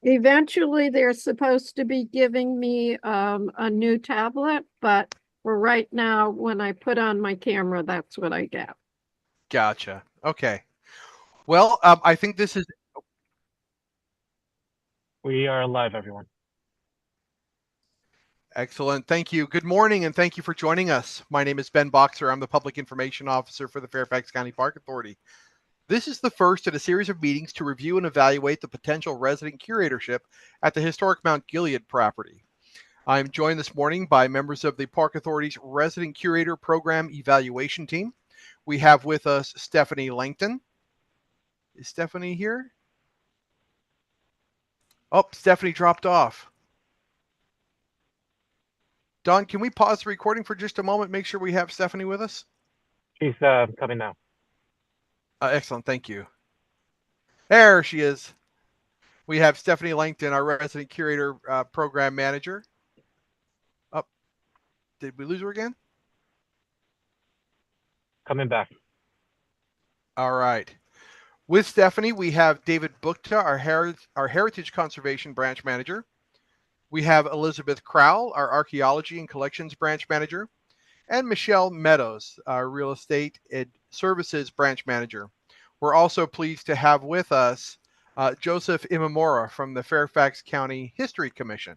Eventually, they're supposed to be giving me a new tablet, but for right now, when I put on my camera, that's what I get. Gotcha. Okay. Well, I think this is We are live, everyone. excellent. Thank you. Good morning, and thank you for joining us. My name is Ben Boxer. I'm the Public Information Officer for the Fairfax County Park Authority. This is the first in a series of meetings to review and evaluate the potential resident curatorship at the historic Mount Gilead property. I'm joined this morning by members of the Park Authority's Resident Curator Program Evaluation Team. We have with us Stephanie Langton. Is Stephanie here? Oh, Stephanie dropped off. Don, can we pause the recording for just a moment, make sure we have Stephanie with us? She's coming now. Excellent, thank you. There she is. We have Stephanie Langton, our resident curator program manager. Oh, did we lose her again? Coming back. All right. With Stephanie, we have David Bukta, our Heritage Conservation Branch Manager. We have Elizabeth Crowell, our Archaeology and Collections Branch Manager, and Michelle Meadows, our Real Estate Services Branch Manager. We're also pleased to have with us Joseph Imamura from the Fairfax County History Commission.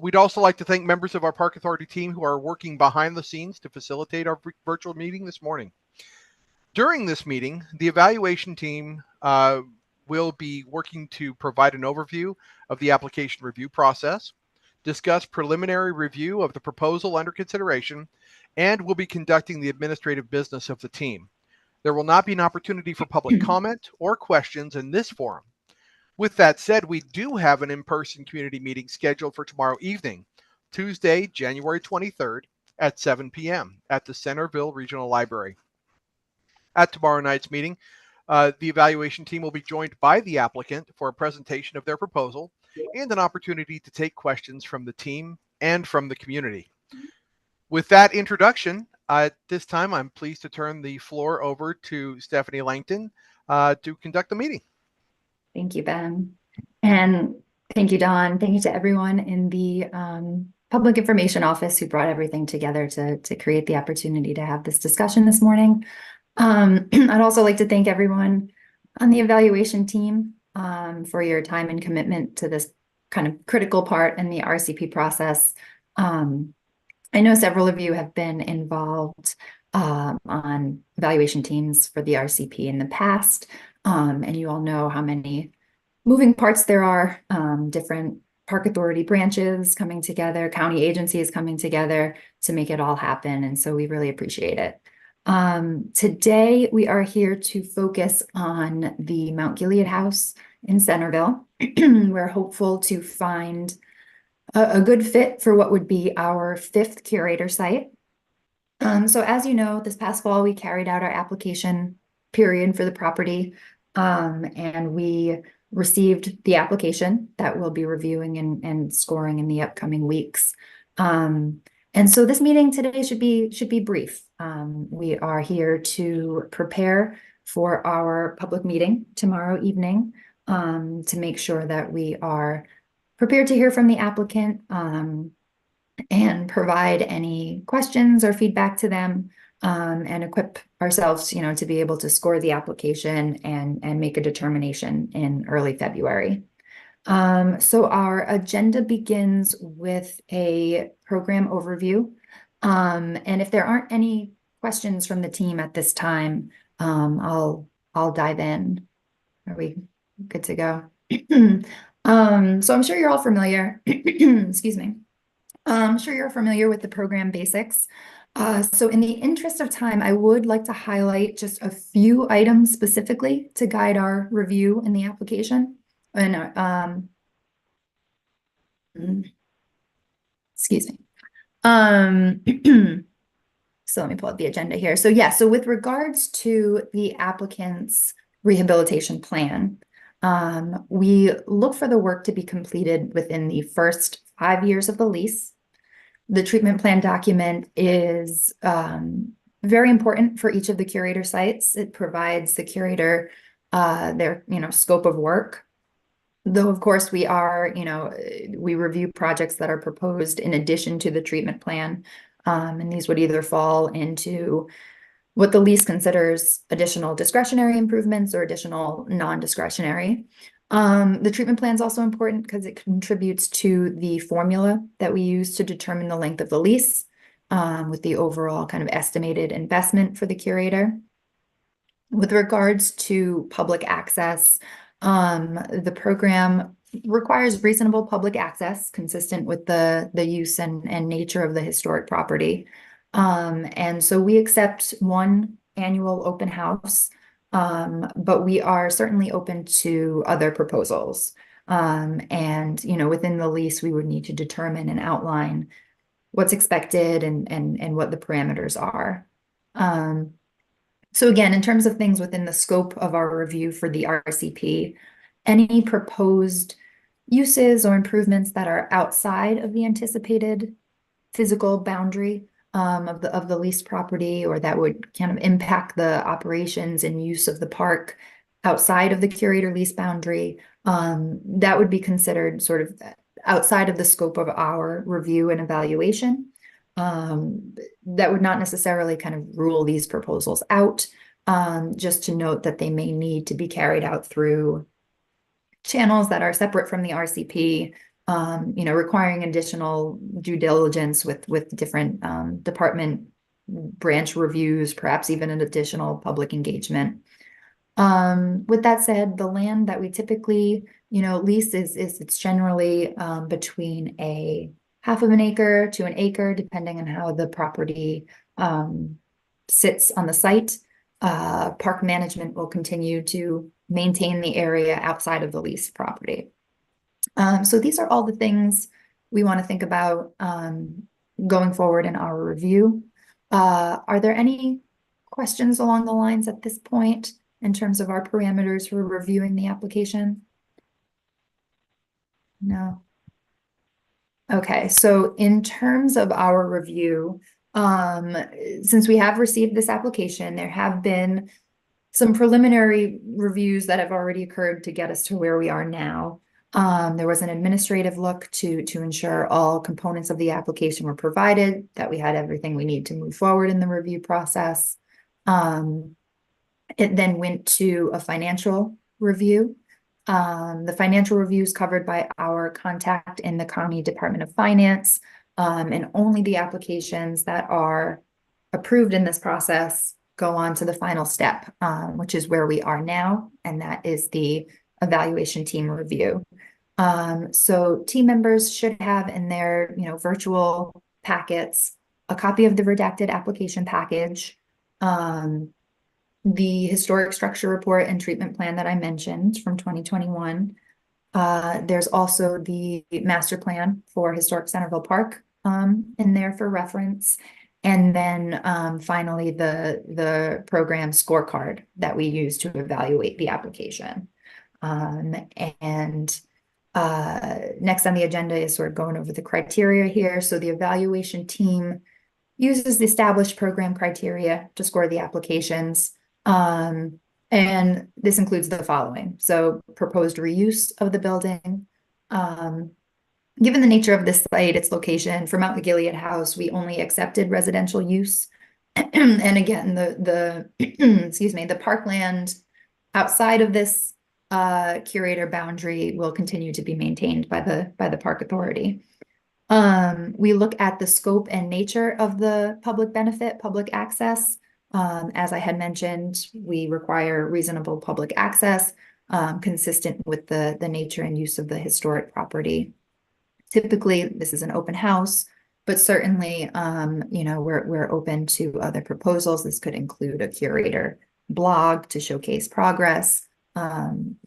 We'd also like to thank members of our Park Authority team who are working behind the scenes to facilitate our virtual meeting this morning. During this meeting, the evaluation team will be working to provide an overview of the application review process, discuss preliminary review of the proposal under consideration, and will be conducting the administrative business of the team. There will not be an opportunity for public comment or questions in this forum. With that said, we do have an in-person community meeting scheduled for tomorrow evening, Tuesday, January 23rd at 7 p.m. at the Centerville Regional Library. At tomorrow night's meeting, the evaluation team will be joined by the applicant for a presentation of their proposal and an opportunity to take questions from the team and from the community. With that introduction, at this time, I'm pleased to turn the floor over to Stephanie Langton to conduct the meeting. Thank you, Ben. And thank you, Don. Thank you to everyone in the Public Information Office who brought everything together to create the opportunity to have this discussion this morning. I'd also like to thank everyone on the evaluation team for your time and commitment to this kind of critical part in the RCP process. I know several of you have been involved on evaluation teams for the RCP in the past, and you all know how many moving parts there are, different Park Authority branches coming together, county agencies coming together to make it all happen, and so we really appreciate it. Today, we are here to focus on the Mount Gilead House in Centerville. We're hopeful to find a good fit for what would be our 5th curator site. So as you know, this past fall, we carried out our application period for the property, and we received the application that we'll be reviewing and scoring in the upcoming weeks. And so this meeting today should be brief. We are here to prepare for our public meeting tomorrow evening to make sure that we are prepared to hear from the applicant and provide any questions or feedback to them and equip ourselves, to be able to score the application and make a determination in early February. So our agenda begins with a program overview. And if there aren't any questions from the team at this time, I'll dive in. Are we good to go? So I'm sure you're all familiar, excuse me. I'm sure you're familiar with the program basics. So in the interest of time, I would like to highlight just a few items specifically to guide our review in the application. And excuse me. So let me pull up the agenda here. So yeah, so with regards to the applicant's rehabilitation plan, we look for the work to be completed within the first 5 years of the lease. The treatment plan document is very important for each of the curator sites. It provides the curator their scope of work, Though, of course, we are, we review projects that are proposed in addition to the treatment plan. And these would either fall into what the lease considers additional discretionary improvements or additional non-discretionary. The treatment plan is also important because it contributes to the formula that we use to determine the length of the lease, with the overall kind of estimated investment for the curator. With regards to public access, the program requires reasonable public access consistent with the use and nature of the historic property. And so we accept one annual open house, but we are certainly open to other proposals. And, within the lease, we would need to determine and outline what's expected and what the parameters are. So again, in terms of things within the scope of our review for the RCP, any proposed uses or improvements that are outside of the anticipated physical boundary of the leased property, or that would kind of impact the operations and use of the park outside of the curator lease boundary, that would be considered sort of outside of the scope of our review and evaluation. That would not necessarily kind of rule these proposals out, just to note that they may need to be carried out through channels that are separate from the RCP, requiring additional due diligence with different department branch reviews, perhaps even an additional public engagement. With that said, the land that we typically, lease it's generally between a half of an acre to an acre, depending on how the property sits on the site. Park management will continue to maintain the area outside of the leased property. So these are all the things we want to think about going forward in our review. Are there any questions along the lines at this point in terms of our parameters for reviewing the application? No. Okay, so in terms of our review, since we have received this application, there have been some preliminary reviews that have already occurred to get us to where we are now. There was an administrative look to ensure all components of the application were provided, that we had everything we need to move forward in the review process. It then went to a financial review. The financial review is covered by our contact in the County Department of Finance, and only the applications that are approved in this process go on to the final step, which is where we are now, and that is the evaluation team review. So team members should have in their virtual packets a copy of the redacted application package, the historic structure report and treatment plan that I mentioned from 2021. There's also the master plan for Historic Centerville Park in there for reference. And then finally, the program scorecard that we use to evaluate the application. And next on the agenda is sort of going over the criteria here. So the evaluation team uses the established program criteria to score the applications. And this includes the following. So proposed reuse of the building. Given the nature of this site, its location, for Mount Gilead House, we only accepted residential use. And again, the excuse me, the parkland outside of this curator boundary will continue to be maintained by the park authority. We look at the scope and nature of the public benefit, public access. As I had mentioned, we require reasonable public access, consistent with the nature and use of the historic property. Typically, this is an open house, but certainly, we're open to other proposals. This could include a curator blog to showcase progress,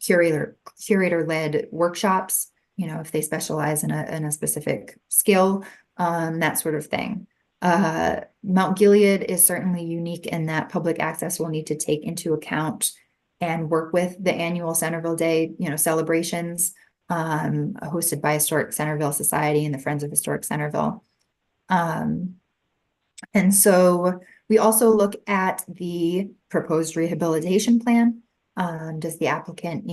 curator-led workshops, if they specialize in a specific skill, that sort of thing. Mount Gilead is certainly unique in that public access will need to take into account and work with the annual Centerville Day, celebrations, hosted by Historic Centerville Society and the Friends of Historic Centerville. And so we also look at the proposed rehabilitation plan. Does the applicant,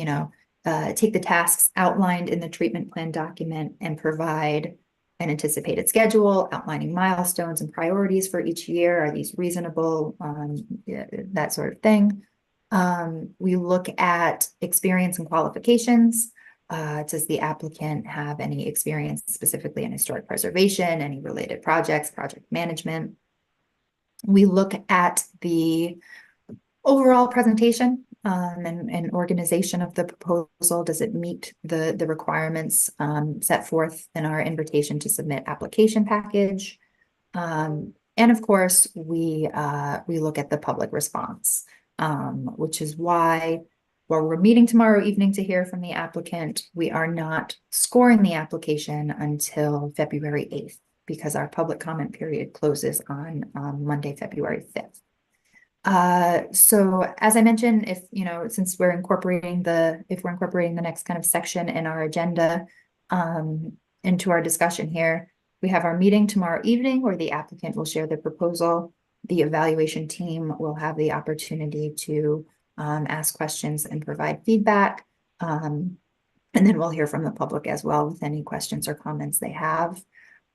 take the tasks outlined in the treatment plan document and provide an anticipated schedule outlining milestones and priorities for each year. Are these reasonable? Yeah, that sort of thing. We look at experience and qualifications. Does the applicant have any experience specifically in historic preservation, any related projects, project management? We look at the overall presentation and organization of the proposal. Does it meet the requirements set forth in our invitation to submit application package? And of course, we look at the public response, which is why, while we're meeting tomorrow evening to hear from the applicant, we are not scoring the application until February 8th, because our public comment period closes on Monday, February 5th. So as I mentioned, if since we're incorporating the next kind of section in our agenda into our discussion here, we have our meeting tomorrow evening where the applicant will share the proposal. The evaluation team will have the opportunity to ask questions and provide feedback. And then we'll hear from the public as well with any questions or comments they have.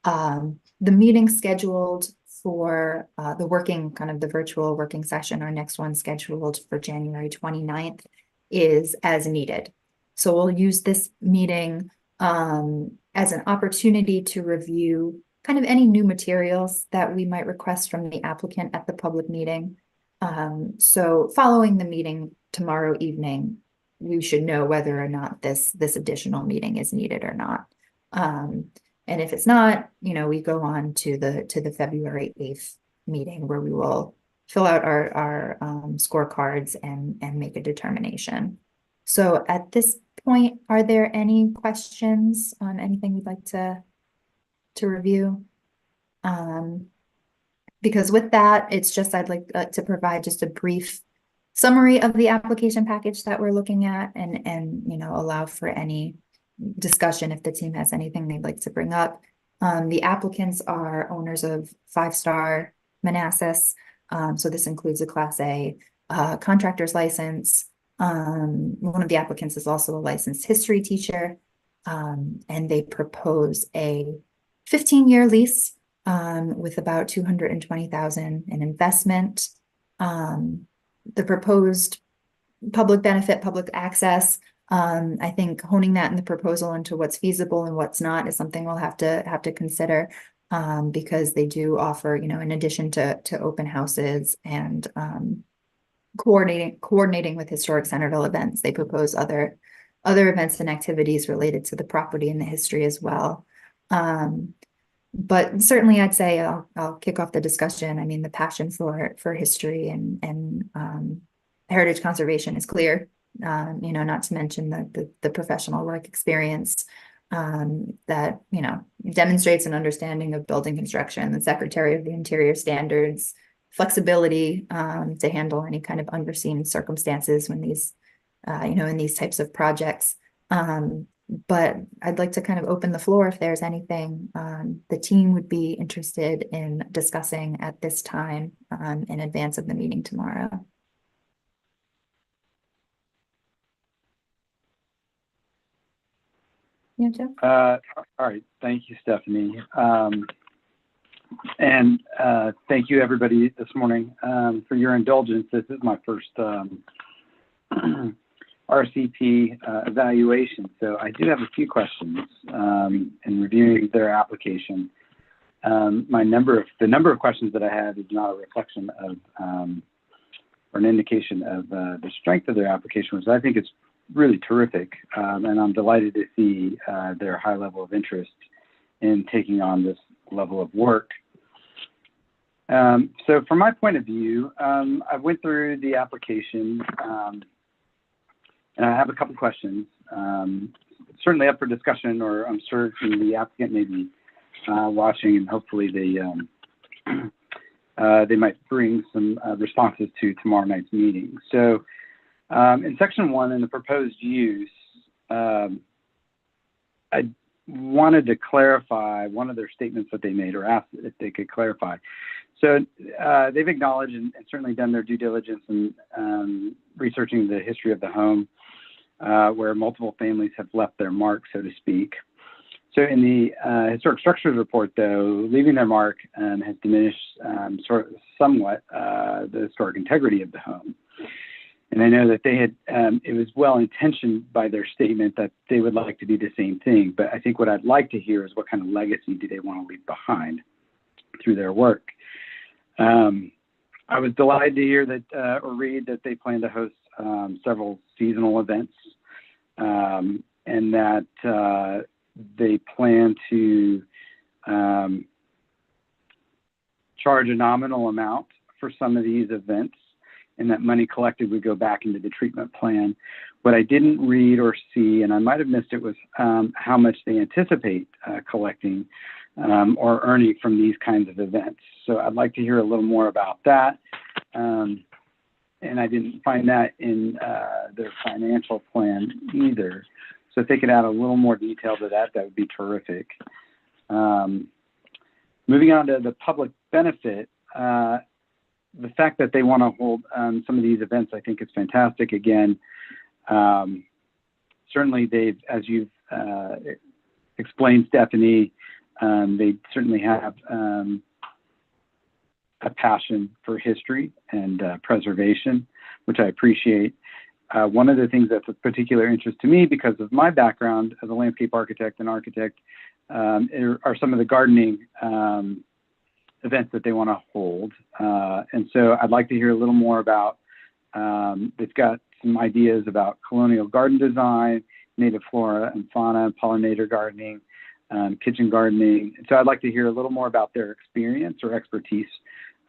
The meeting scheduled for the virtual working session, our next one scheduled for January 29th, is as needed. So we'll use this meeting as an opportunity to review kind of any new materials that we might request from the applicant at the public meeting. So following the meeting tomorrow evening, we should know whether or not this additional meeting is needed or not. And if it's not, we go on to the February 8th meeting where we will fill out our scorecards and make a determination. So at this point, are there any questions on anything you'd like to review? Because with that, it's just I'd like to provide just a brief summary of the application package that we're looking at, and allow for any discussion if the team has anything they'd like to bring up. The applicants are owners of 5-star Manassas, so this includes a Class A contractor's license. One of the applicants is also a licensed history teacher, and they propose a 15-year lease with about $220,000 in investment. The proposed public benefit, public access, I think honing that in the proposal into what's feasible and what's not is something we'll have to consider, because they do offer, in addition to open houses and coordinating with historic Centerville events, they propose other events and activities related to the property and the history as well. But certainly I'd say I'll kick off the discussion. I mean, the passion for history and heritage conservation is clear. Not to mention the professional work experience that demonstrates an understanding of building construction, the Secretary of the Interior standards, flexibility to handle any kind of unforeseen circumstances when these in these types of projects. But I'd like to kind of open the floor if there's anything the team would be interested in discussing at this time in advance of the meeting tomorrow. Yeah, Joe? All right. Thank you, Stephanie. And thank you, everybody, this morning for your indulgence. This is my first RCP evaluation. So I do have a few questions in reviewing their application. The number of questions that I have is not a reflection of or an indication of the strength of their application, which I think is really terrific, and I'm delighted to see their high level of interest in taking on this level of work. So from my point of view, I went through the application and I have a couple questions, certainly up for discussion, or I'm certain the applicant may be watching, and hopefully they might bring some responses to tomorrow night's meeting. So in section 1, in the proposed use, I wanted to clarify one of their statements that they made, or asked if they could clarify. So they've acknowledged and certainly done their due diligence in researching the history of the home. where multiple families have left their mark, so to speak. So in the historic structures report, though, leaving their mark has diminished somewhat the historic integrity of the home. And I know that they had, it was well intentioned by their statement that they would like to do the same thing. But I think what I'd like to hear is what kind of legacy do they want to leave behind through their work. I was delighted to hear that or read that they plan to host several seasonal events and that they plan to charge a nominal amount for some of these events, and that money collected would go back into the treatment plan. What I didn't read or see, and I might have missed it, was how much they anticipate collecting or earning from these kinds of events. So I'd like to hear a little more about that. And I didn't find that in their financial plan either. So if they could add a little more detail to that, that would be terrific. Moving on to the public benefit, the fact that they want to hold some of these events, I think is fantastic. Again, certainly they've, as you've explained, Stephanie, they certainly have a passion for history and preservation, which I appreciate. One of the things that's of particular interest to me, because of my background as a landscape architect and architect, are some of the gardening events that they want to hold. And so I'd like to hear a little more about, they've got some ideas about colonial garden design, native flora and fauna, pollinator gardening, kitchen gardening. So I'd like to hear a little more about their experience or expertise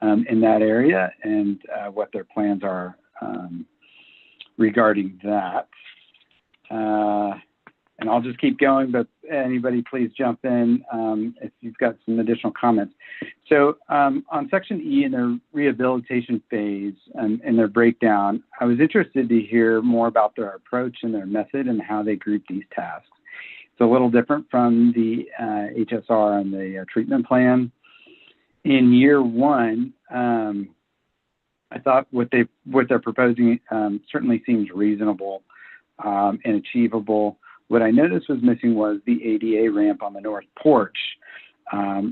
in that area and what their plans are regarding that. And I'll just keep going, but anybody please jump in if you've got some additional comments. So on section E in their rehabilitation phase and their breakdown, I was interested to hear more about their approach and their method and how they group these tasks. It's a little different from the HSR and the treatment plan. In year one, I thought what they're proposing certainly seems reasonable and achievable. What I noticed was missing was the ADA ramp on the north porch,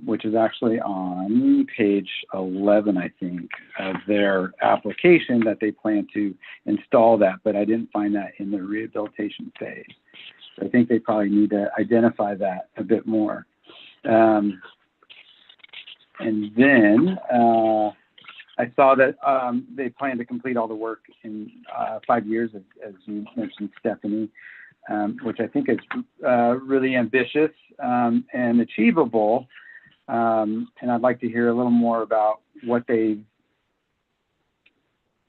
which is actually on page 11, I think, of their application that they plan to install that, but I didn't find that in the rehabilitation phase. So I think they probably need to identify that a bit more. And then I saw that they plan to complete all the work in 5 years, as you mentioned, Stephanie, which I think is really ambitious and achievable. And I'd like to hear a little more about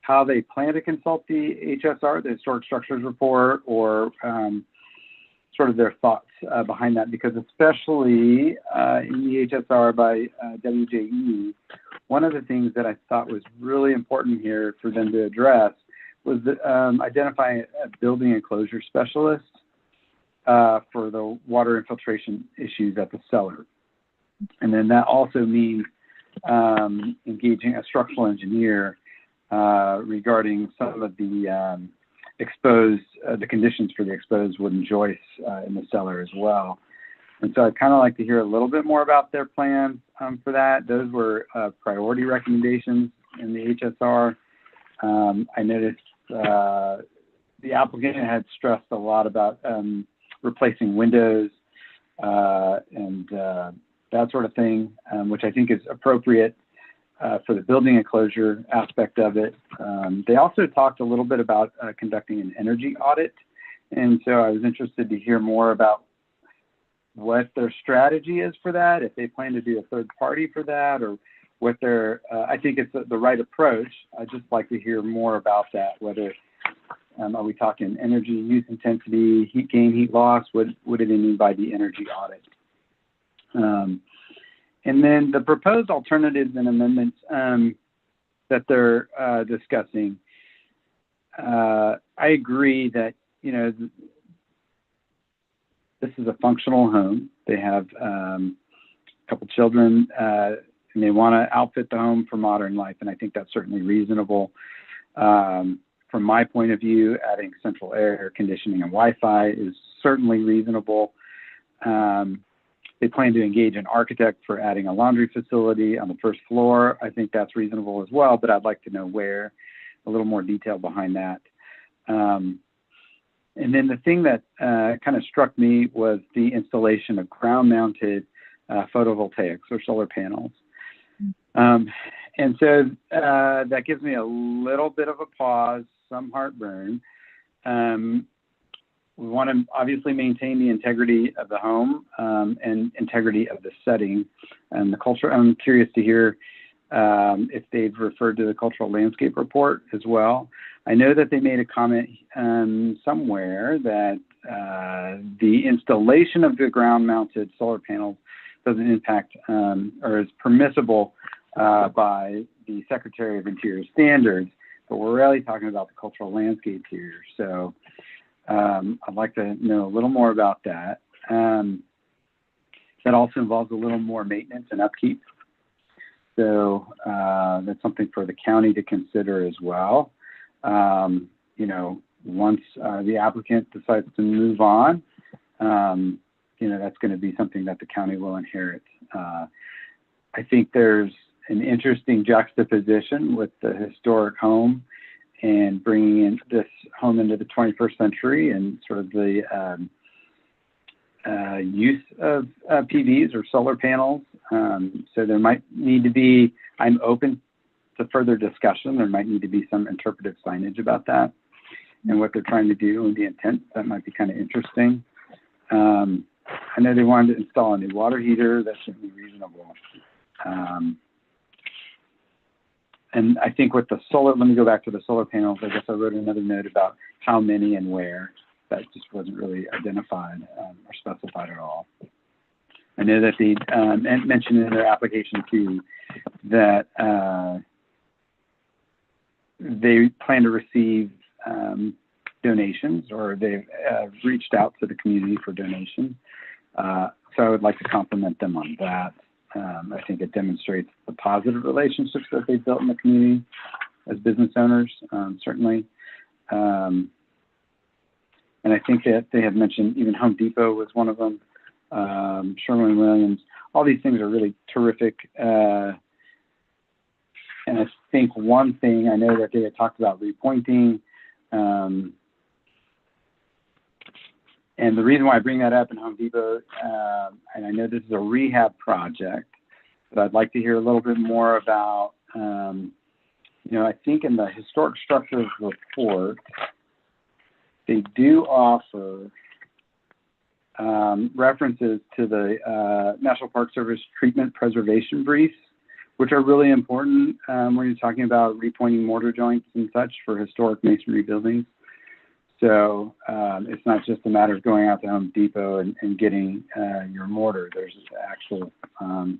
how they plan to consult the HSR, the Historic Structures Report, or sort of their thoughts behind that, because especially in the HSR by WJE, one of the things that I thought was really important here for them to address was identifying a building enclosure specialist for the water infiltration issues at the cellar. And then that also means engaging a structural engineer regarding some of the the conditions for the exposed wooden joists in the cellar as well. And so I'd kind of like to hear a little bit more about their plans for that. Those were priority recommendations in the HSR. I noticed the applicant had stressed a lot about replacing windows and that sort of thing, which I think is appropriate for the building enclosure aspect of it. They also talked a little bit about conducting an energy audit. And so I was interested to hear more about what their strategy is for that, if they plan to do a third party for that, or what their, I think it's the right approach. I'd just like to hear more about that, whether, are we talking energy use intensity, heat gain, heat loss? What do they mean by the energy audit? And then the proposed alternatives and amendments that they're discussing, I agree that, you know, this is a functional home. They have a couple children and they want to outfit the home for modern life. And I think that's certainly reasonable. From my point of view, adding central air conditioning and Wi-Fi is certainly reasonable. They plan to engage an architect for adding a laundry facility on the first floor. I think that's reasonable as well, but I'd like to know where, a little more detail behind that. And then the thing that kind of struck me was the installation of ground-mounted photovoltaics or solar panels. And so that gives me a little bit of a pause, some heartburn. We want to obviously maintain the integrity of the home and integrity of the setting and the culture. I'm curious to hear if they've referred to the cultural landscape report as well. I know that they made a comment somewhere that the installation of the ground-mounted solar panels doesn't impact or is permissible by the Secretary of Interior standards, but we're really talking about the cultural landscape here. So I'd like to know a little more about that. That also involves a little more maintenance and upkeep. So that's something for the county to consider as well. You know, once the applicant decides to move on, you know, that's going to be something that the county will inherit. I think there's an interesting juxtaposition with the historic home and bringing in this home into the 21st century and sort of the use of PVs or solar panels. So there might need to be, I'm open to further discussion. There might need to be some interpretive signage about that and what they're trying to do and the intent. That might be kind of interesting. I know they wanted to install a new water heater. That's certainly reasonable. And I think with the solar, let me go back to the solar panels. I guess I wrote another note about how many and where. That just wasn't really identified or specified at all. I know that they mentioned in their application too that they plan to receive donations, or they've reached out to the community for donations. So I would like to compliment them on that. I think it demonstrates the positive relationships that they've built in the community as business owners, certainly. And I think that they have mentioned even Home Depot was one of them, Sherwin-Williams. All these things are really terrific. And I think one thing, I know that they had talked about repointing. And the reason why I bring that up in Home Depot, and I know this is a rehab project, but I'd like to hear a little bit more about, you know, I think in the historic structures report, they do offer references to the National Park Service treatment preservation briefs, which are really important when you're talking about repointing mortar joints and such for historic masonry buildings. So it's not just a matter of going out to Home Depot and getting your mortar. There's actual,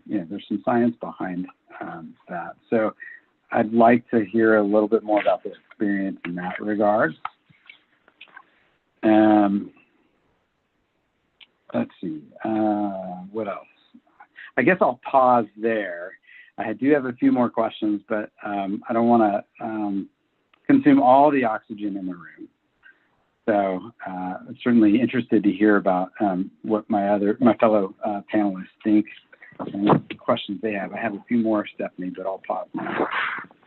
you know, there's some science behind that. So I'd like to hear a little bit more about the experience in that regard. Let's see, what else? I guess I'll pause there. I do have a few more questions, but I don't want to consume all the oxygen in the room. So I'm certainly interested to hear about what my fellow panelists think and what questions they have. I have a few more, Stephanie, but I'll pause now.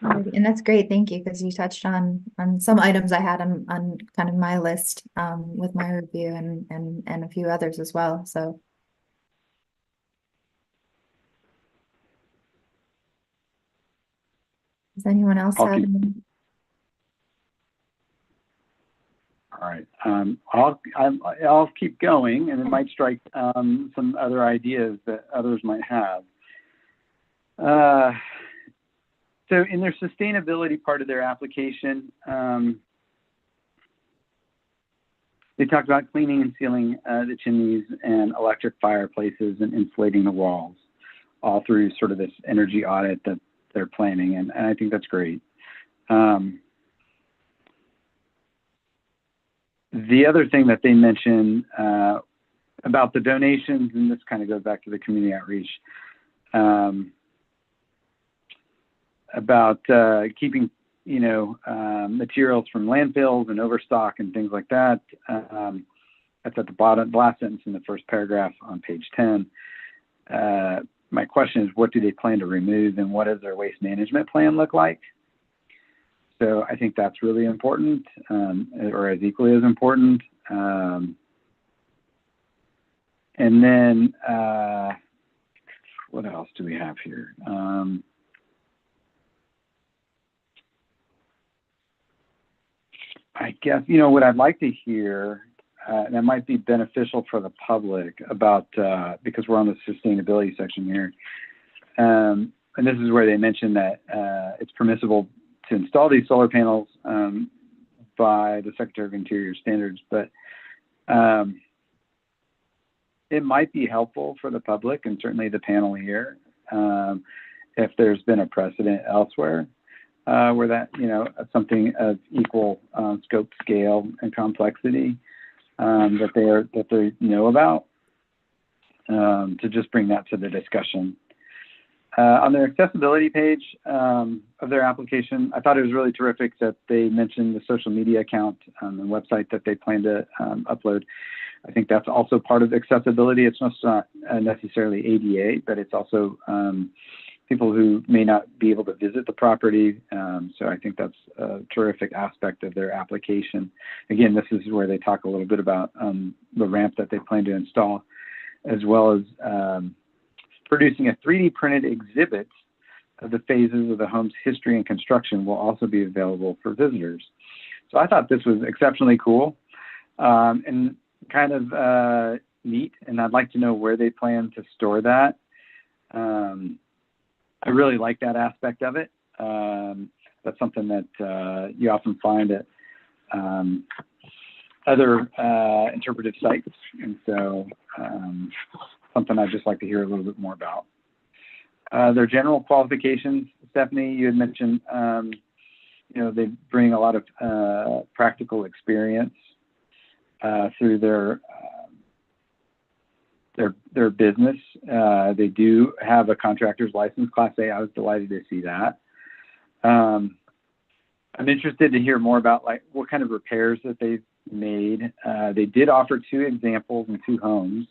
And that's great. Thank you, because you touched on some items I had on kind of my list with my review and a few others as well. So. Does anyone else have any? All right, I'll keep going, and it might strike some other ideas that others might have. So in their sustainability part of their application, they talked about cleaning and sealing the chimneys and electric fireplaces and insulating the walls, all through sort of this energy audit that they're planning, and I think that's great. The other thing that they mentioned about the donations, and this kind of goes back to the community outreach, about keeping materials from landfills and overstock and things like that. That's at the bottom, the last sentence in the first paragraph on page 10. My question is, what do they plan to remove, and what does their waste management plan look like? So I think that's really important, or as equally as important. And then what else do we have here? I guess, what I'd like to hear, and that might be beneficial for the public about, because we're on the sustainability section here. And this is where they mentioned that it's permissible to install these solar panels by the Secretary of Interior standards, but it might be helpful for the public and certainly the panel here if there's been a precedent elsewhere where that, something of equal scope, scale, and complexity that they know about, to just bring that to the discussion. On their accessibility page of their application, I thought it was really terrific that they mentioned the social media account and website that they plan to upload. I think that's also part of accessibility. It's not necessarily ADA, but it's also people who may not be able to visit the property. So I think that's a terrific aspect of their application. Again, this is where they talk a little bit about the ramp that they plan to install, as well as producing a 3D printed exhibit of the phases of the home's history and construction will also be available for visitors. So I thought this was exceptionally cool and kind of neat, and I'd like to know where they plan to store that. I really like that aspect of it. That's something that you often find at other interpretive sites, and so something I'd just like to hear a little bit more about. Their general qualifications, Stephanie, you had mentioned, they bring a lot of practical experience through their business. They do have a contractor's license, Class A. I was delighted to see that. I'm interested to hear more about what kind of repairs that they've made. They did offer 2 examples in 2 homes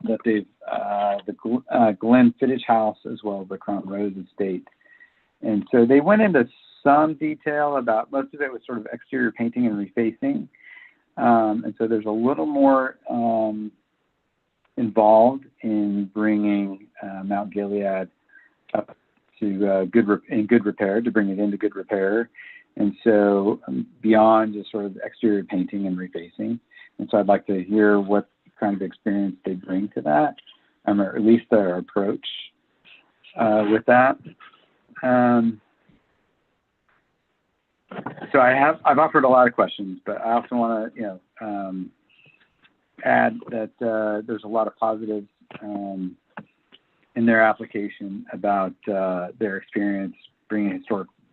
that they've, the Glen Fittage House as well as the Crown Rose Estate. And so they went into some detail about, most of it was sort of exterior painting and refacing. And so there's a little more involved in bringing Mount Gilead up to good repair, to bring it into good repair. And so beyond just sort of exterior painting and refacing. And so I'd like to hear what kind of experience they bring to that, or at least their approach with that. So I've offered a lot of questions, but I also want to, add that there's a lot of positives in their application about their experience bringing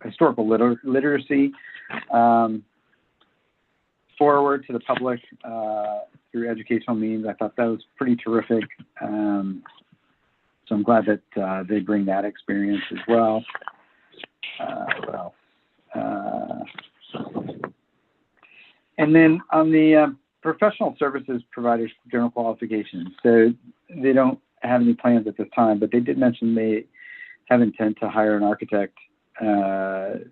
historical literacy forward to the public through educational means. I thought that was pretty terrific. So I'm glad that they bring that experience as well. What else? And then on the professional services providers general qualifications, so they don't have any plans at this time, but they did mention they have intent to hire an architect and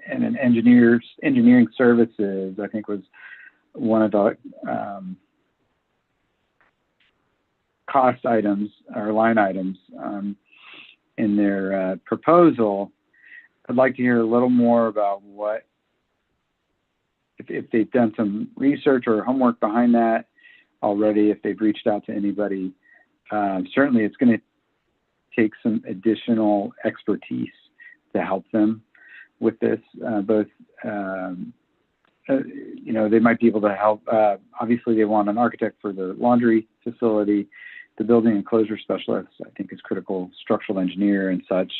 an engineering services, I think was one of the cost items or line items in their proposal. I'd like to hear a little more about what, if they've done some research or homework behind that already, if they've reached out to anybody. Certainly it's going to take some additional expertise to help them with this, both, they might be able to help. Obviously they want an architect for the laundry facility. The building enclosure specialist, I think, is critical. Structural engineer and such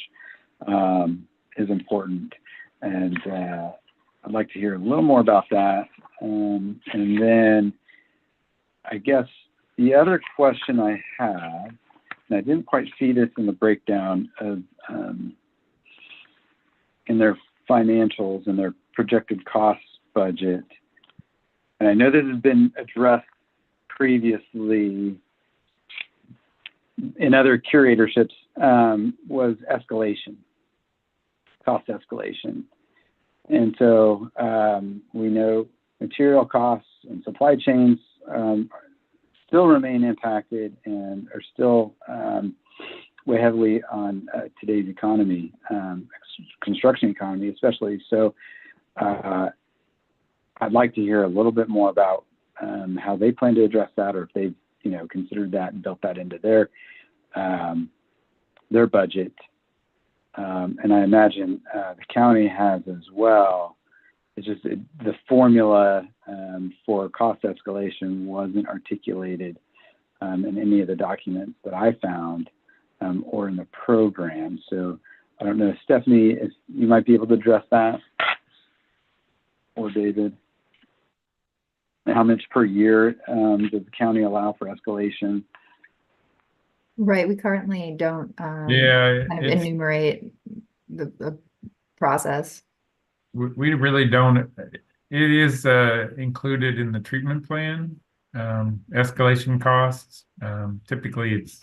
is important. And I'd like to hear a little more about that. And then I guess the other question I have, and I didn't quite see this in the breakdown of in their financials and their projected cost budget, and I know this has been addressed previously in other curatorships, was escalation, cost escalation. And so we know material costs and supply chains still remain impacted and are still weigh heavily on today's economy, construction economy especially. So I'd like to hear a little bit more about how they plan to address that, or if they've considered that and built that into their budget. And I imagine the county has as well. It's just the formula for cost escalation wasn't articulated in any of the documents that I found or in the program. So I don't know, Stephanie, if you might be able to address that, or David. How much per year does the county allow for escalation? Right, we currently don't Yeah, kind of it's, enumerate the process. we really don't. It is included in the treatment plan, escalation costs. Typically, it's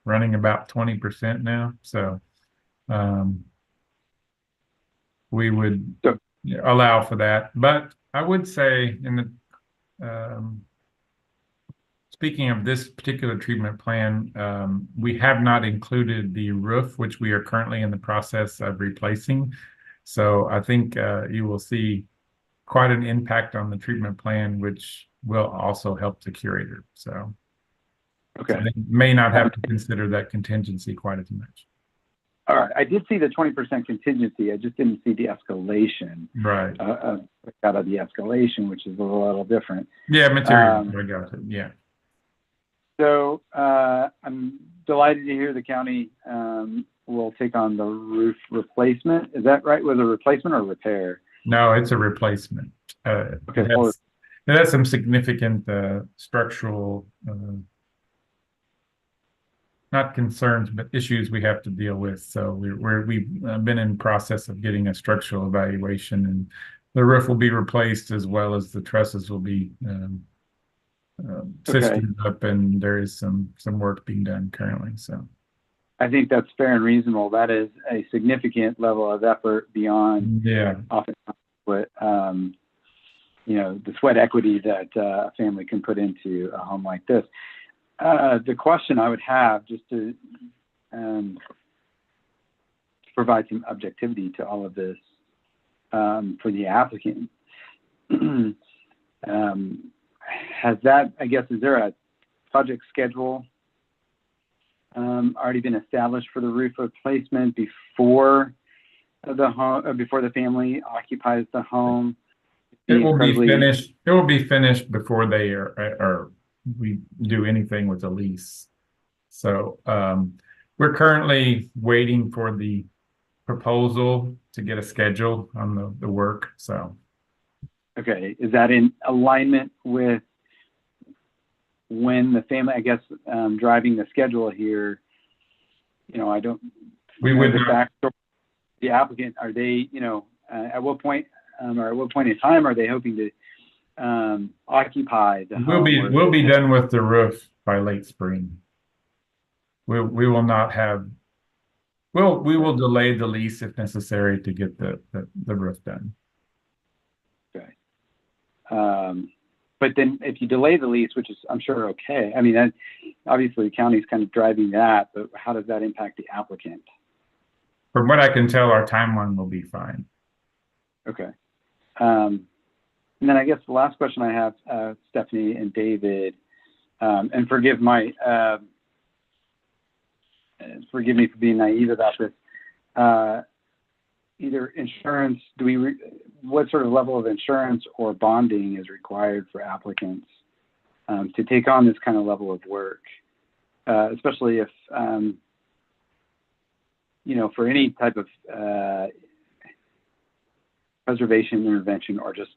running about 20% now. So we would allow for that. But I would say in the speaking of this particular treatment plan, we have not included the roof, which we are currently in the process of replacing. So I think you will see quite an impact on the treatment plan, which will also help the curator. So, Okay. so they may not have to consider that contingency quite as much. All right. I did see the 20% contingency. I just didn't see the escalation. Right. Out of the escalation, which is a little different. Yeah, material. I got it. Yeah. So I'm delighted to hear the county will take on the roof replacement. Is that right? Was it a replacement or repair? No, it's a replacement. Okay. It has some significant structural, not concerns, but issues we have to deal with. So we've been in process of getting a structural evaluation, and the roof will be replaced as well as the trusses will be systemed up, and there is some work being done currently. So I think that's fair and reasonable. That is a significant level of effort beyond often what the sweat equity that a family can put into a home like this. The question I would have, just to provide some objectivity to all of this for the applicant, has that, I guess, is there a project schedule already been established for the roof replacement before the home, before the family occupies the home? It will be finished. It will be finished before they are we do anything with the lease. So we're currently waiting for the proposal to get a schedule on the work. So okay, is that in alignment with when the family, I guess, driving the schedule here? I don't. We would not. The applicant, are they, at what point or at what point in time are they hoping to occupy the home? We'll be done with the roof by late spring. We will not have. We will delay the lease if necessary to get the roof done. Okay. But then if you delay the lease, which is I'm sure okay. I mean, obviously the county's kind of driving that, but how does that impact the applicant? From what I can tell, our timeline will be fine. Okay. And then I guess the last question I have, Stephanie and David, and forgive me for being naive about this. Either insurance, what sort of level of insurance or bonding is required for applicants to take on this kind of level of work, especially if, for any type of preservation intervention or just,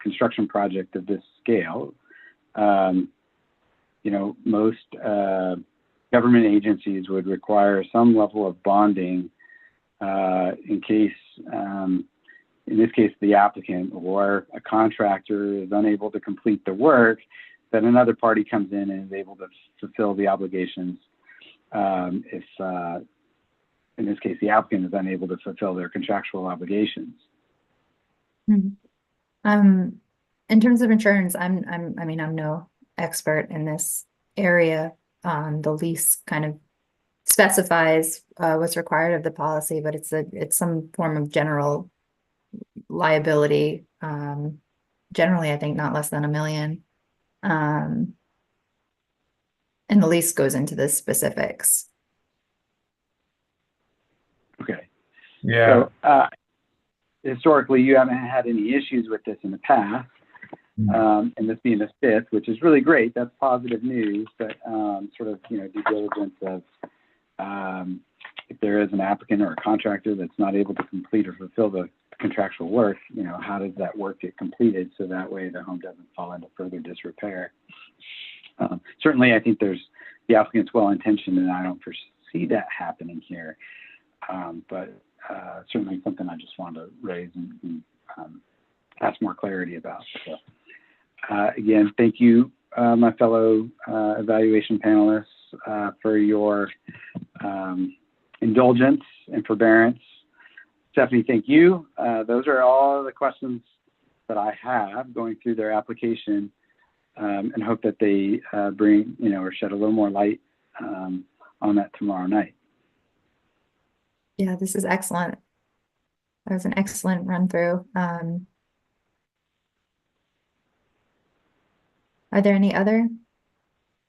construction project of this scale. Most government agencies would require some level of bonding in case, in this case, the applicant or a contractor is unable to complete the work, that another party comes in and is able to fulfill the obligations if, in this case, the applicant is unable to fulfill their contractual obligations. In terms of insurance, I mean, I'm no expert in this area. The lease kind of specifies what's required of the policy, but it's some form of general liability. Generally, I think not less than $1 million. And the lease goes into the specifics. Okay. Yeah. So, historically, you haven't had any issues with this in the past. And this being the fifth, which is really great, that's positive news, but sort of, due diligence of if there is an applicant or a contractor that's not able to complete or fulfill the contractual work, how does that work get completed so that way the home doesn't fall into further disrepair? Certainly, I think the applicant's well-intentioned, and I don't foresee that happening here, but certainly something I just wanted to raise and ask more clarity about. So, again, thank you, my fellow evaluation panelists, for your indulgence and forbearance. Stephanie, thank you. Those are all the questions that I have going through their application, and hope that they bring, or shed a little more light on that tomorrow night. Yeah, this is excellent. That was an excellent run through. Are there any other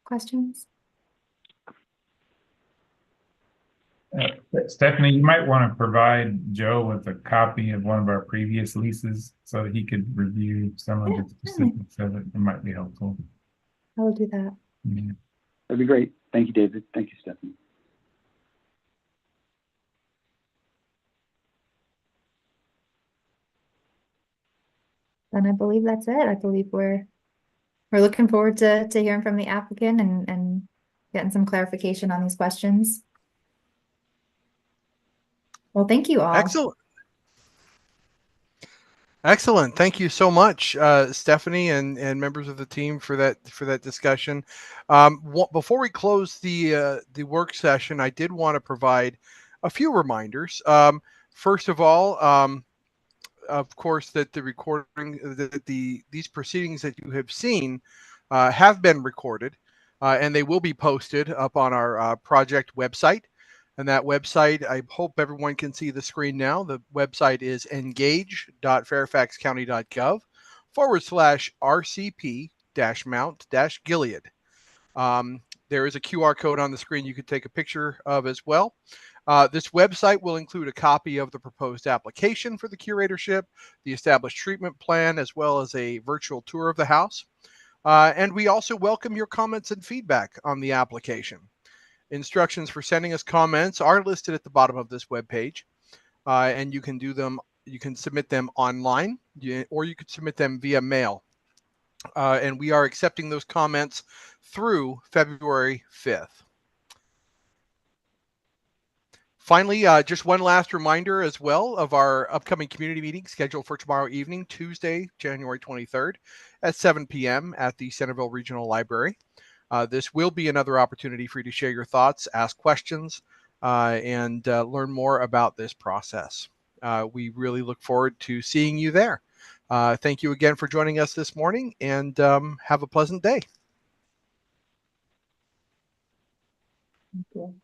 questions? Stephanie, you might want to provide Joe with a copy of one of our previous leases so that he could review some of the specifics of it. It might be helpful. I will do that. Yeah. That'd be great. Thank you, David. Thank you, Stephanie. Then I believe that's it. I believe we're looking forward to hearing from the applicant and getting some clarification on these questions. Well, thank you all. Excellent. Excellent. Thank you so much, Stephanie and members of the team for that discussion. Before we close the work session, I did want to provide a few reminders. First of all, of course, that the recording, these proceedings that you have seen have been recorded, and they will be posted up on our project website. And that website, I hope everyone can see the screen now. The website is engage.fairfaxcounty.gov/RCP-Mount-Gilead. There is a QR code on the screen you could take a picture of as well. This website will include a copy of the proposed application for the curatorship, the established treatment plan, as well as a virtual tour of the house. And we also welcome your comments and feedback on the application. Instructions for sending us comments are listed at the bottom of this webpage, and you can submit them online, or you could submit them via mail. And we are accepting those comments through February 5th. Finally, just one last reminder as well of our upcoming community meeting scheduled for tomorrow evening, Tuesday, January 23rd at 7 p.m. at the Centerville Regional Library. This will be another opportunity for you to share your thoughts, ask questions, and learn more about this process. We really look forward to seeing you there. Thank you again for joining us this morning, and have a pleasant day. Thank you.